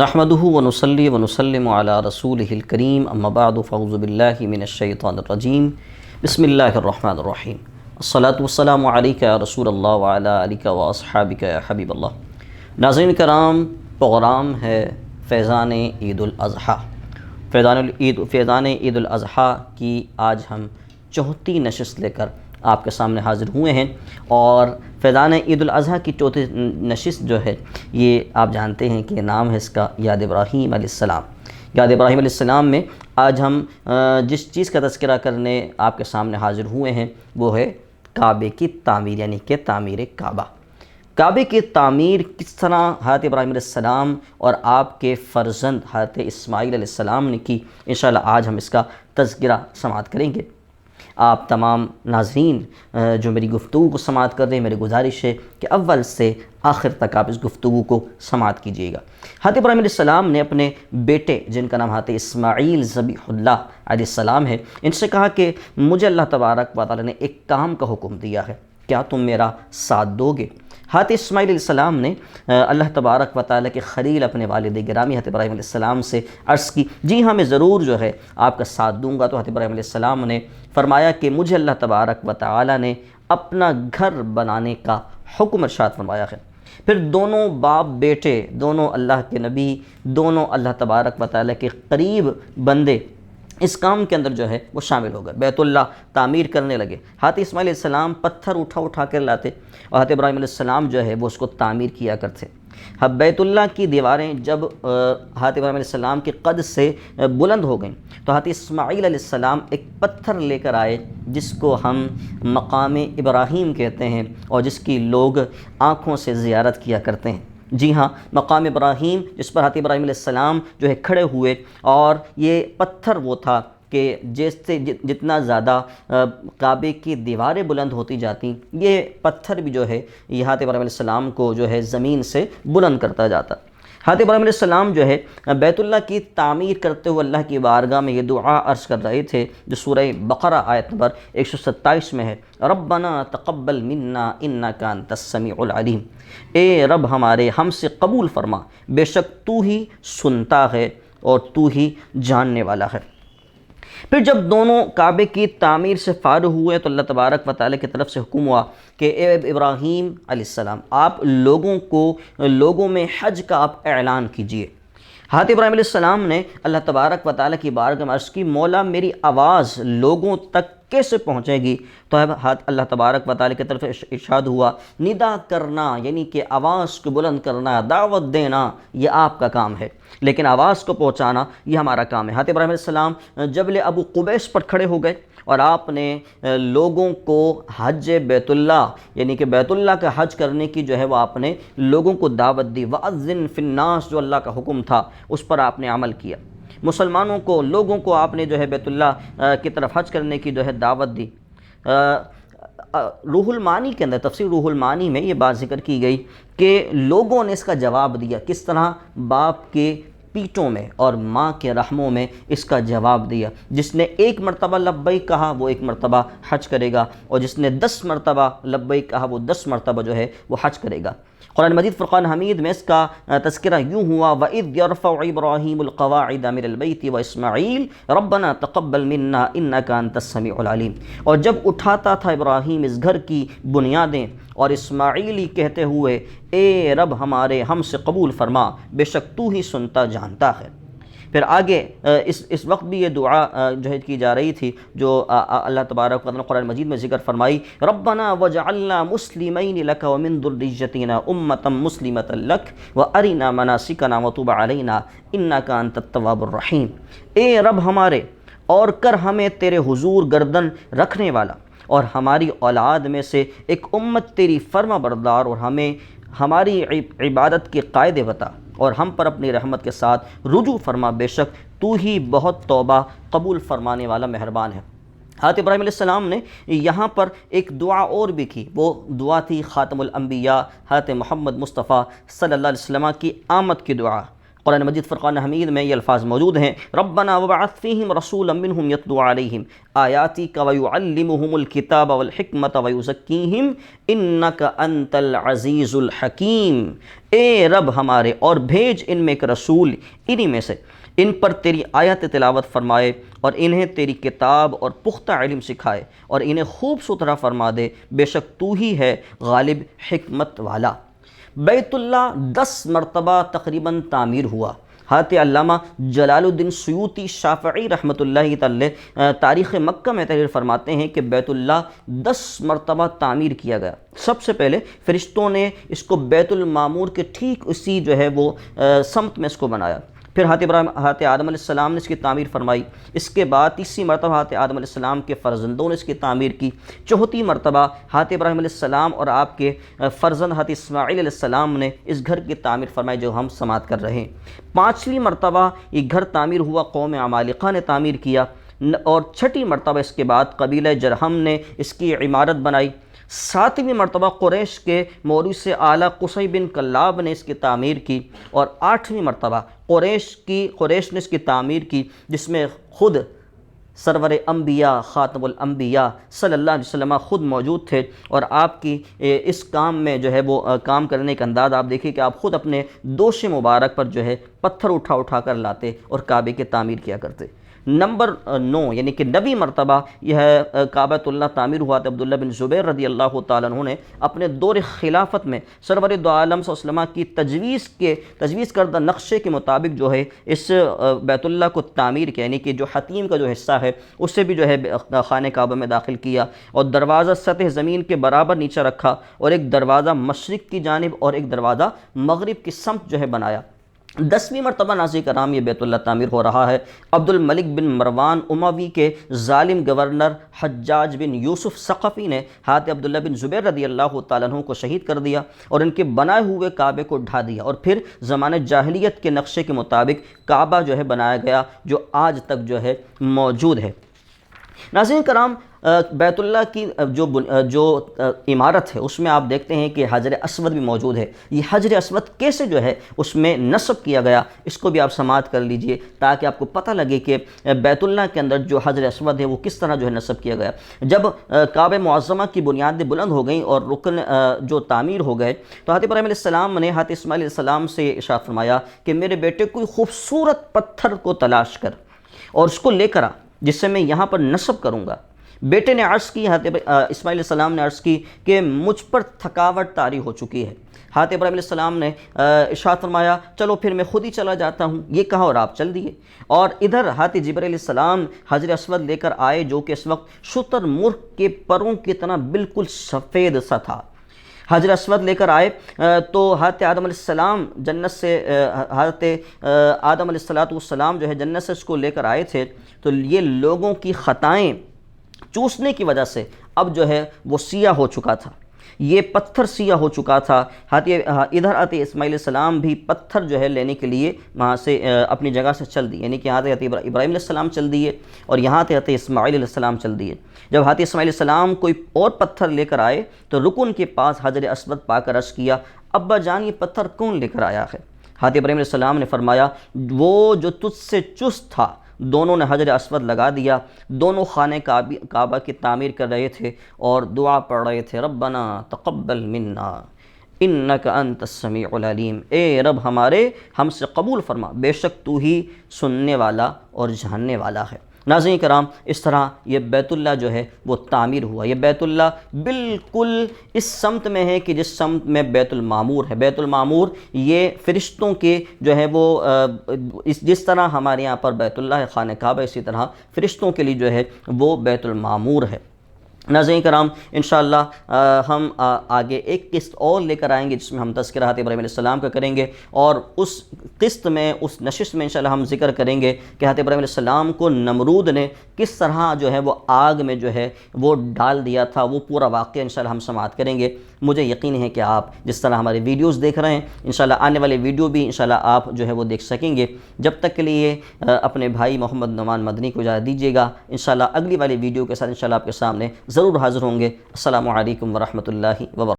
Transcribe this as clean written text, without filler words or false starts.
نحمده ونصلي ونسلم على رسوله الكريم اما بعد فاعوذ بالله من الشیطان الرجیم بسم اللہ الرحمن الرحیم الصلاة والسلام علیک یا رسول اللہ وعلی آلک واصحابک یا حبیب اللہ۔ ناظرین کرام، پروگرام ہے فیضان عید الاضحیٰ۔ فیضان عید الاضحیٰ کی آج ہم چوتھی نشست لے کر آپ کے سامنے حاضر ہوئے ہیں، اور فیضان عید الاضحیٰ کی چوتھی نشست جو ہے یہ آپ جانتے ہیں کہ نام ہے اس کا یاد ابراہیم علیہ السلام۔ یاد ابراہیم علیہ السلام میں آج ہم جس چیز کا تذکرہ کرنے آپ کے سامنے حاضر ہوئے ہیں وہ ہے کعبے کی تعمیر، یعنی کہ تعمیر کعبہ۔ کعبے کی تعمیر کس طرح حضرت ابراہیم علیہ السلام اور آپ کے فرزند حضرت اسماعیل علیہ السلام نے کی، انشاءاللہ آج ہم اس کا تذکرہ سماعت کریں گے۔ آپ تمام ناظرین جو میری گفتگو کو سماعت کر رہے ہیں، میری گزارش ہے کہ اول سے آخر تک آپ اس گفتگو کو سماعت کیجیے گا۔ حضرت ابراہیم علیہ السلام نے اپنے بیٹے جن کا نام حضرت اسماعیل ذبیح اللہ علیہ السلام ہے، ان سے کہا کہ مجھے اللہ تبارک و تعالی نے ایک کام کا حکم دیا ہے، کیا تم میرا ساتھ دو گے؟ حضرت اسماعیل علیہ السلام نے اللہ تبارک و تعالی کے خلیل اپنے والد گرامی حضرت ابراہیم علیہ السلام سے عرض کی، جی ہاں میں ضرور جو ہے آپ کا ساتھ دوں گا۔ تو حضرت ابراہیم علیہ السلام نے فرمایا کہ مجھے اللہ تبارک و تعالی نے اپنا گھر بنانے کا حکم ارشاد فرمایا ہے۔ پھر دونوں باپ بیٹے، دونوں اللہ کے نبی، دونوں اللہ تبارک و تعالی کے قریب بندے اس کام کے اندر جو ہے وہ شامل ہو گئے، بیت اللہ تعمیر کرنے لگے۔ حضرت اسماعیل علیہ السلام پتھر اٹھا کر لاتے اور حضرت ابراہیم علیہ السلام جو ہے وہ اس کو تعمیر کیا کرتے۔ بیت اللہ کی دیواریں جب حضرت ابراہیم علیہ السلام کے قد سے بلند ہو گئیں تو حضرت اسماعیل علیہ السلام ایک پتھر لے کر آئے جس کو ہم مقام ابراہیم کہتے ہیں اور جس کی لوگ آنکھوں سے زیارت کیا کرتے ہیں۔ جی ہاں، مقام ابراہیم جس پر حضرت ابراہیم علیہ السلام جو ہے کھڑے ہوئے، اور یہ پتھر وہ تھا کہ جیسے جتنا زیادہ کعبے کی دیواریں بلند ہوتی جاتی، یہ پتھر بھی جو ہے یہ حضرت ابراہیم علیہ السلام کو جو ہے زمین سے بلند کرتا جاتا۔ حضرت ابراہیم علیہ السلام جو ہے بیت اللہ کی تعمیر کرتے ہوئے اللہ کی بارگاہ میں یہ دعا عرض کر رہے تھے جو سورہ بقرہ آیت نمبر 127 میں ہے، ربنا تقبل منا انک انت السمیع العلیم، اے رب ہمارے ہم سے قبول فرما، بے شک تو ہی سنتا ہے اور تو ہی جاننے والا ہے۔ پھر جب دونوں کعبے کی تعمیر سے فارغ ہوئے تو اللہ تبارک و تعالی کی طرف سے حکم ہوا کہ اے ابراہیم علیہ السلام آپ لوگوں میں حج کا آپ اعلان کیجئے۔ حضرت ابراہیم علیہ السلام نے اللہ تبارک و تعالی کی بارگاہ میں عرض کی، مولا میری آواز لوگوں تک کیسے پہنچے گی؟ تو اللہ تبارک و تعالی کی طرف ارشاد ہوا، ندا کرنا یعنی کہ آواز کو بلند کرنا، دعوت دینا یہ آپ کا کام ہے، لیکن آواز کو پہنچانا یہ ہمارا کام ہے۔ حضرت ابراہیم علیہ السلام جبل ابو قبیس پر کھڑے ہو گئے اور آپ نے لوگوں کو حج بیت اللہ یعنی کہ بیت اللہ کا حج کرنے کی جو ہے وہ آپ نے لوگوں کو دعوت دی۔ وَأَذِّن فِي النَّاسِ جو اللہ کا حکم تھا اس پر آپ نے عمل کیا، مسلمانوں کو لوگوں کو آپ نے جو ہے بیت اللہ کی طرف حج کرنے کی جو ہے دعوت دی۔ روح المعانی کے اندر تفسیر روح المعانی میں یہ بات ذکر کی گئی کہ لوگوں نے اس کا جواب دیا، کس طرح باپ کے پیٹوں میں اور ماں کے رحموں میں اس کا جواب دیا۔ جس نے ایک مرتبہ لبیک کہا وہ ایک مرتبہ حج کرے گا، اور جس نے 10 مرتبہ لبیک کہا وہ 10 مرتبہ جو ہے وہ حج کرے گا۔ قرآن مجید فرقان حمید میں اس کا تذکرہ یوں ہوا، وَإِذْ يَرْفَعُ إِبْرَاهِيمُ الْقَوَاعِدَ مِنَ الْبَيْتِ وَإِسْمَاعِيلُ رَبَّنَا تَقَبَّلْ مِنَّا إِنَّكَ أَنْتَ السَّمِيعُ الْعَلِيمُ، اور جب اٹھاتا تھا ابراہیم اس گھر کی بنیادیں اور اسماعیلی کہتے ہوئے، اے رب ہمارے ہم سے قبول فرما، بے شک تو ہی سنتا جانتا ہے۔ پھر آگے اس وقت بھی یہ دعا جو ہے کی جا رہی تھی جو اللہ تبارک و تعالی نے قرآن مجید میں ذکر فرمائی، ربنا وجعلنا مسلمین لک ومن ذریتنا امۃ مسلمۃ لک وارنا مناسکنا وتب علینا انک انت التواب الرحیم، اے رب ہمارے اور کر ہمیں تیرے حضور گردن رکھنے والا اور ہماری اولاد میں سے ایک امت تیری فرما بردار، اور ہمیں ہماری عبادت کے قاعدے بتا اور ہم پر اپنی رحمت کے ساتھ رجوع فرما، بے شک تو ہی بہت توبہ قبول فرمانے والا مہربان ہے۔ حضرت ابراہیم علیہ السلام نے یہاں پر ایک دعا اور بھی کی، وہ دعا تھی خاتم الانبیاء حضرت محمد مصطفیٰ صلی اللہ علیہ وسلم کی آمد کی دعا۔ قرآن مجید فرقان حمید میں یہ الفاظ موجود ہیں، ربنا وبعث فیہم رسولا منہم یتلو علیہم آیاتک ویعلمہم الکتاب والحکمت ویزکیہم انک انت العزیز الحکیم۔ اے رب ہمارے، اور بھیج ان میں ایک رسول انہی میں سے، ان پر تیری آیت تلاوت فرمائے اور انہیں تیری کتاب اور پختہ علم سکھائے اور انہیں خوب ستھرا فرما دے، بے شک تو ہی ہے غالب حکمت والا۔ بیت اللہ 10 مرتبہ تقریباً تعمیر ہوا۔ حضرت علامہ جلال الدین سیوطی شافعی رحمۃ اللہ تعالی تاریخ مکہ میں تحریر فرماتے ہیں کہ بیت اللہ 10 مرتبہ تعمیر کیا گیا۔ سب سے پہلے فرشتوں نے اس کو بیت المعمور کے ٹھیک اسی جو ہے وہ سمت میں اس کو بنایا، پھر حضرت آدم علیہ السلام نے اس کی تعمیر فرمائی، اس کے بعد تیسری مرتبہ حضرت آدم علیہ السلام کے فرزندوں نے اس کی تعمیر کی، چوتھی مرتبہ حضرت ابراہیم علیہ السلام اور آپ کے فرزند حضرت اسماعیل علیہ السلام نے اس گھر کی تعمیر فرمائی جو ہم سماعت کر رہے ہیں، پانچویں مرتبہ یہ گھر تعمیر ہوا، قوم عمالقہ نے تعمیر کیا، اور چھٹی مرتبہ اس کے بعد قبیلہ جرہم نے اس کی عمارت بنائی، ساتویں مرتبہ قریش کے مورث اعلیٰ قصی بن کلاب نے اس کی تعمیر کی، اور آٹھویں مرتبہ قریش نے اس کی تعمیر کی، جس میں خود سرور انبیاء خاتم الانبیاء صلی اللہ علیہ وسلم خود موجود تھے، اور آپ کی اس کام میں جو ہے وہ کام کرنے کا انداز آپ دیکھیں کہ آپ خود اپنے دوش مبارک پر جو ہے پتھر اٹھا کر لاتے اور کعبے کی تعمیر کیا کرتے۔ نمبر 9 یعنی کہ 9ویں مرتبہ یہ کعبۃ اللہ تعمیر ہوا تھا۔ عبداللہ بن زبیر رضی اللہ تعالیٰ عنہ نے اپنے دور خلافت میں سرور دو عالم صلی اللہ علیہ وسلم کی تجویز کردہ نقشے کے مطابق جو ہے اس بیت اللہ کو تعمیر کیا، یعنی کہ جو حتیم کا جو حصہ ہے اسے بھی جو ہے خانہ کعبہ میں داخل کیا، اور دروازہ سطح زمین کے برابر نیچے رکھا، اور ایک دروازہ مشرق کی جانب اور ایک دروازہ مغرب کی سمت جو ہے بنایا۔ 10ویں مرتبہ ناظرین کرام یہ بیت اللہ تعمیر ہو رہا ہے۔ عبد الملک بن مروان اموی کے ظالم گورنر حجاج بن یوسف ثقفی نے حضرت عبداللہ بن زبیر رضی اللہ تعالیٰ عنہ کو شہید کر دیا اور ان کے بنائے ہوئے کعبے کو ڈھا دیا، اور پھر زمانہ جاہلیت کے نقشے کے مطابق کعبہ جو ہے بنایا گیا، جو آج تک جو ہے موجود ہے۔ ناظرین کرام، بیت اللہ کی جو عمارت ہے اس میں آپ دیکھتے ہیں کہ حجر اسود بھی موجود ہے۔ یہ حجر اسود کیسے جو ہے اس میں نصب کیا گیا، اس کو بھی آپ سماعت کر لیجئے تاکہ آپ کو پتہ لگے کہ بیت اللہ کے اندر جو حجر اسود ہے وہ کس طرح جو ہے نصب کیا گیا۔ جب کعبہ معظمہ کی بنیادیں بلند ہو گئیں اور رکن جو تعمیر ہو گئے، تو حضرت ابراہیم علیہ السلام نے حضرت اسماعیل علیہ السلام سے ارشاد فرمایا کہ میرے بیٹے کوئی خوبصورت پتھر کو تلاش کر اور اس کو لے کر آ، جس سے میں یہاں پر نصب کروں گا۔ بیٹے نے عرض کی، حضرت اسماعیل علیہ السلام نے عرض کی کہ مجھ پر تھکاوٹ طاری ہو چکی ہے۔ حضرت ابراہیم علیہ السلام نے ارشاد فرمایا چلو پھر میں خود ہی چلا جاتا ہوں، یہ کہا اور آپ چل دیے۔ اور ادھر حضرت جبرائیل علیہ السلام حجر اسود لے کر آئے، جو کہ اس وقت شتر مرغ کے پروں کی طرح بالکل سفید سا تھا۔ حجر اسود لے کر آئے تو حضرت آدم علیہ السلام جنت سے حضرت آدم علیہ السلام جو ہے جنت سے اس کو لے کر آئے تھے، تو یہ لوگوں کی خطائیں چوسنے کی وجہ سے اب جو ہے وہ سیاہ ہو چکا تھا، یہ پتھر سیاہ ہو چکا تھا۔ ادھر حضرت اسماعیل علیہ السلام بھی پتھر جو ہے لینے کے لیے وہاں سے اپنی جگہ سے چل دیے، یعنی کہ یہاں حضرت ابراہیم علیہ السلام چل دیے اور یہاں حضرت اسماعیل علیہ السلام چل دیے۔ جب حضرت اسماعیل علیہ السلام کوئی اور پتھر لے کر آئے تو رکن کے پاس حجر اسود پا کر عرض کیا ابا جان یہ پتھر کون لے کر آیا ہے؟ حضرت ابراہیم علیہ السلام نے فرمایا وہ جو تجھ سے چست تھا۔ دونوں نے حجر اسود لگا دیا، دونوں خانہ کعبہ کی تعمیر کر رہے تھے اور دعا پڑھ رہے تھے، ربنا تقبل منا انک انت السمیع العلیم، اے رب ہمارے ہم سے قبول فرما، بے شک تو ہی سننے والا اور جاننے والا ہے۔ ناظرین کرام، اس طرح یہ بیت اللہ جو ہے وہ تعمیر ہوا۔ یہ بیت اللہ بالکل اس سمت میں ہے کہ جس سمت میں بیت المعمور ہے۔ بیت المعمور یہ فرشتوں کے جو ہے وہ جس طرح ہمارے یہاں پر بیت اللہ ہے خانہ کعبہ، اسی طرح فرشتوں کے لیے جو ہے وہ بیت المعمور ہے۔ ناظرین کرام، انشاءاللہ ہم آگے ایک قسط اور لے کر آئیں گے جس میں ہم تذکرہ حضرت ابراہیم علیہ السلام کا کریں گے، اور اس قسط میں اس نشست میں انشاءاللہ ہم ذکر کریں گے کہ حضرت ابراہیم علیہ السلام کو نمرود نے کس طرح جو ہے وہ آگ میں جو ہے وہ ڈال دیا تھا، وہ پورا واقعہ انشاءاللہ ہم سماعت کریں گے۔ مجھے یقین ہے کہ آپ جس طرح ہمارے ویڈیوز دیکھ رہے ہیں انشاءاللہ آنے والے ویڈیو بھی انشاءاللہ آپ جو ہے وہ دیکھ سکیں گے۔ جب تک کے لیے اپنے بھائی محمد نعمان مدنی کو اجازت دیجیے گا، انشاءاللہ اگلی والی ویڈیو کے ساتھ انشاءاللہ آپ کے سامنے ضرور حاضر ہوں گے۔ السلام علیکم ورحمۃ اللہ وبرکاتہ۔